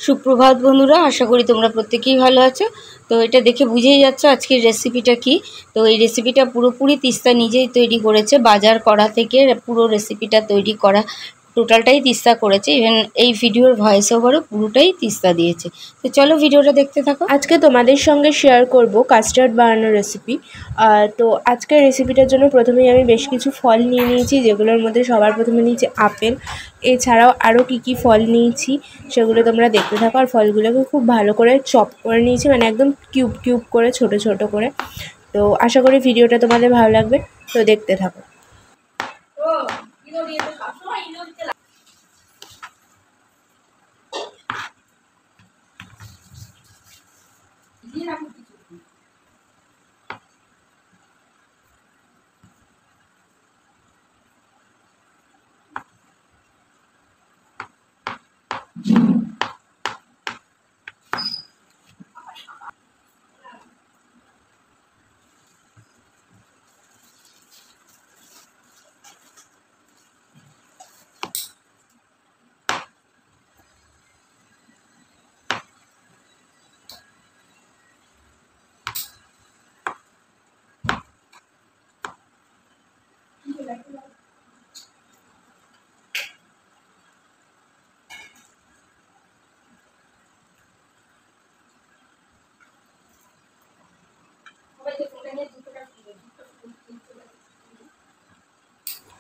সুপ্রভাত বন্ধুরা, আশা করি তোমরা প্রত্যেকেই ভালো আছো। তো এটা দেখে বুঝেই যাচ্ছ আজকের রেসিপিটা কি। তো এই রেসিপিটা পুরোপুরি তিস্তা নিজেই তৈরি করেছে, বাজার করা থেকে পুরো রেসিপিটা তৈরি করা টোটালটাই তিস্তা করেছে। ইভেন এই ভিডিওর ভয়েস ওভারও পুরোটাই তিস্তা দিয়েছে। তো চলো ভিডিওটা দেখতে থাকো। আজকে তোমাদের সঙ্গে শেয়ার করব কাস্টার্ড বানানোর রেসিপি। তো আজকের রেসিপিটার জন্য প্রথমেই আমি বেশ কিছু ফল নিয়ে নিয়েছি, যেগুলোর মধ্যে সবার প্রথমে নিয়েছি আপেল। এছাড়াও আরও কী ফল নিয়েছি সেগুলো তোমরা দেখতে থাকো। আর ফলগুলোকে খুব ভালো করে চপ করে নিয়েছি, মানে একদম কিউব কিউব করে, ছোট ছোট করে। তো আশা করি ভিডিওটা তোমাদের ভালো লাগবে, তো দেখতে থাকো।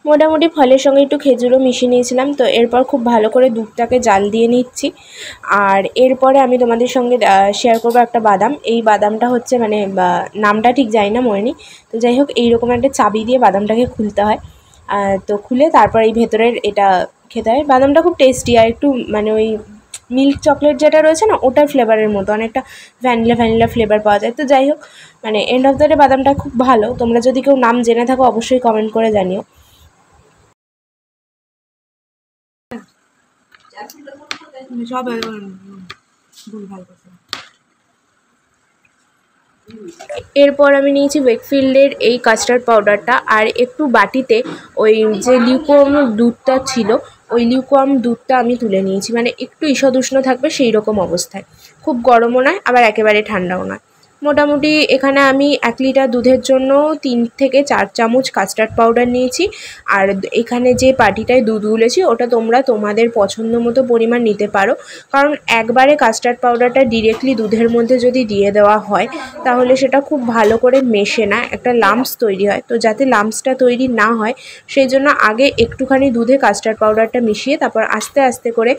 মোটামুটি ফলের সঙ্গে একটু খেজুরও মিশিয়ে নিয়েছিলাম। তো এরপর খুব ভালো করে দুধটাকে জাল দিয়ে নিচ্ছি। আর এরপরে আমি তোমাদের সঙ্গে শেয়ার করবো একটা বাদাম। এই বাদামটা হচ্ছে মানে নামটা ঠিক জানি না, মনে নেই। তো যাই হোক, এইরকম একটা চাবি দিয়ে বাদামটাকে খুলতে হয়। তো খুলে তারপর এই ভেতরের এটা খেতে হয়। বাদামটা খুব টেস্টি, আর একটু মানে ওই মিল্ক চকলেট যেটা রয়েছে না, ওটার ফ্লেভারের মতো, অনেকটা ভ্যানিলা ফ্লেভার পাওয়া যায়। তো যাই হোক, মানে এন্ড অফ দ্য ডে বাদামটা খুব ভালো। তোমরা যদি কেউ নাম জেনে থাকো অবশ্যই কমেন্ট করে জানিও। এরপর আমি নিয়েছি ওয়েকফিল্ডের এই কাস্টার্ড পাউডারটা, আর একটু বাটিতে ওই যে লিউকোয়ার্ম দুধটা ছিল, ওই লিউকোয়ার্ম দুধটা আমি তুলে নিয়েছি, মানে একটু ঈষদ উষ্ণ থাকবে সেই রকম অবস্থায়। খুব গরমও নয়, আবার একেবারে ঠান্ডাও নয়। মোটামুটি এখানে আমি 1 লিটার দুধের জন্য 3 থেকে 4 চামচ কাস্টার্ড পাউডার নিয়েছি। আর এখানে যে বাটিটায় দুধ গুলেছি ওটা তোমরা তোমাদের পছন্দ মতো পরিমাণ নিতে পারো, কারণ একবারে কাস্টার্ড পাউডারটা ডিরেক্টলি দুধের মধ্যে যদি দিয়ে দেওয়া হয় তাহলে সেটা খুব ভালো করে মেশে না, একটা লাম্পস তৈরি হয়। তো যাতে লাম্পসটা তৈরি না হয় সেই জন্য আগে একটুখানি দুধে কাস্টার্ড পাউডারটা মিশিয়ে তারপর আস্তে আস্তে করে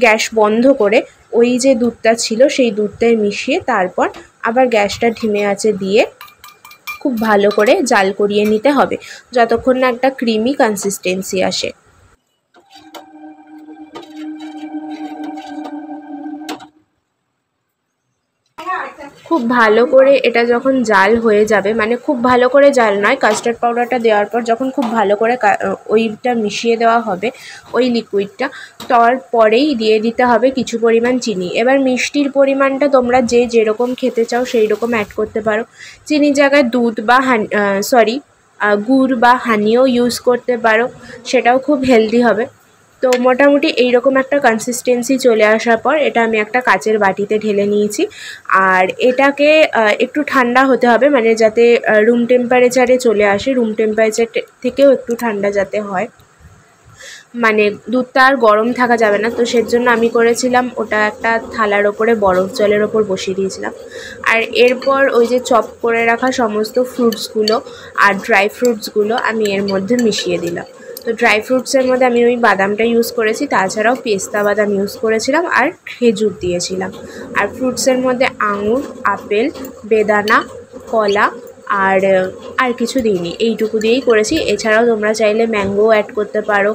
গ্যাস বন্ধ করে ওই যে দুধটা ছিল সেই দুধটায় মিশিয়ে তারপর আবার গ্যাসটা ধিমে আঁচে দিয়ে খুব ভালো করে জাল করিয়ে নিতে হবে, যতক্ষণ না একটা ক্রিমি কনসিস্টেন্সি আসে। খুব ভালো করে এটা যখন জাল হয়ে যাবে, মানে খুব ভালো করে জাল নয়, কাস্টার্ড পাউডারটা দেওয়ার পর যখন খুব ভালো করে ওইটা মিশিয়ে দেওয়া হবে ওই লিকুইডটা, তারপরেই দিয়ে দিতে হবে কিছু পরিমাণ চিনি। এবার মিষ্টির পরিমাণটা তোমরা যে যেরকম খেতে চাও সেই রকম অ্যাড করতে পারো। চিনির জায়গায় দুধ বা গুড় বা হানিও ইউজ করতে পারো, সেটাও খুব হেলদি হবে। তো মোটামুটি এইরকম একটা কনসিস্টেন্সি চলে আসার পর এটা আমি একটা কাচের বাটিতে ঢেলে নিয়েছি। আর এটাকে একটু ঠান্ডা হতে হবে, মানে যাতে রুম টেম্পারেচারে চলে আসে, রুম টেম্পারেচার থেকেও একটু ঠান্ডা যাতে হয়, মানে দুধটা আর গরম থাকা যাবে না। তো সেজন্য আমি করেছিলাম ওটা একটা থালার ওপরে বরফ জলের ওপর বসিয়ে দিয়েছিলাম। আর এরপর ওই যে চপ করে রাখা সমস্ত ফ্রুটসগুলো আর ড্রাই ফ্রুটসগুলো আমি এর মধ্যে মিশিয়ে দিলাম। তো ড্রাই ফ্রুটসের মধ্যে আমি ওই বাদামটা ইউজ করেছি, তাছাড়াও পেস্তা বাদাম ইউজ করেছিলাম আর খেজুর দিয়েছিলাম। আর ফ্রুটসের মধ্যে আঙুর, আপেল, বেদানা, কলা আর কিছু দিইনি, এইটুকু দিয়েই করেছি। এছাড়াও তোমরা চাইলে ম্যাঙ্গো অ্যাড করতে পারো,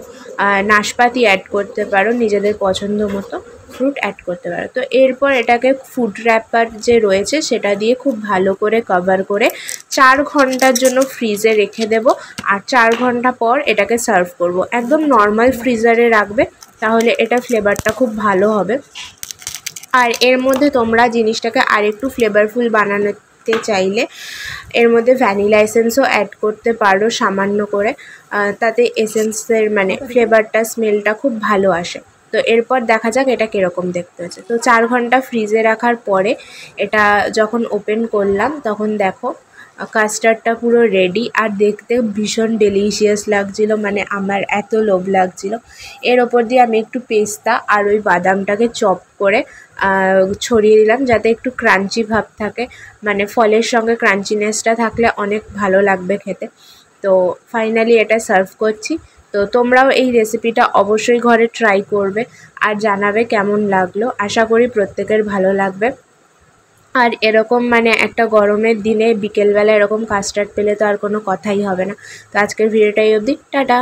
নাশপাতি অ্যাড করতে পারো, নিজেদের পছন্দ মতো ফ্রুট অ্যাড করতে পারো। তো এরপর এটাকে ফুড র্যাপার যে রয়েছে সেটা দিয়ে খুব ভালো করে কভার করে 4 ঘন্টার জন্য ফ্রিজে রেখে দেব। আর 4 ঘন্টা পর এটাকে সার্ভ করব। একদম নর্মাল ফ্রিজারে রাখবে, তাহলে এটা ফ্লেভারটা খুব ভালো হবে। আর এর মধ্যে তোমরা জিনিসটাকে আরেকটু ফ্লেভারফুল বানাতে চাইলে এর মধ্যে ভ্যানিলা এসেন্সও অ্যাড করতে পারো সামান্য করে, তাতে এসেন্সের মানে ফ্লেভারটা, স্মেলটা খুব ভালো আসে। তো এরপর দেখা যাক এটা কীরকম দেখতে হচ্ছে। তো 4 ঘন্টা ফ্রিজে রাখার পরে এটা যখন ওপেন করলাম তখন দেখো কাস্টার্ডটা পুরো রেডি, আর দেখতে ভীষণ ডেলিশিয়াস লাগছিল, মানে আমার এত লোভ লাগছিল। এর ওপর দিয়ে আমি একটু পেস্তা আর ওই বাদামটাকে চপ করে ছড়িয়ে দিলাম, যাতে একটু ক্রাঞ্চি ভাব থাকে, মানে ফলের সঙ্গে ক্রাঞ্চিনেসটা থাকলে অনেক ভালো লাগবে খেতে। তো ফাইনালি এটা সার্ভ করছি। তো তোমরাও এই রেসিপিটা অবশ্যই ঘরে ট্রাই করবে আর জানাবে কেমন লাগলো। আশা করি প্রত্যেকের ভালো লাগবে। আর এরকম মানে একটা গরমের দিনে বিকেলবেলা এরকম কাস্টার্ড পেলে তো আর কোনো কথাই হবে না। তো আজকের ভিডিওটাই অবধি, টাটা।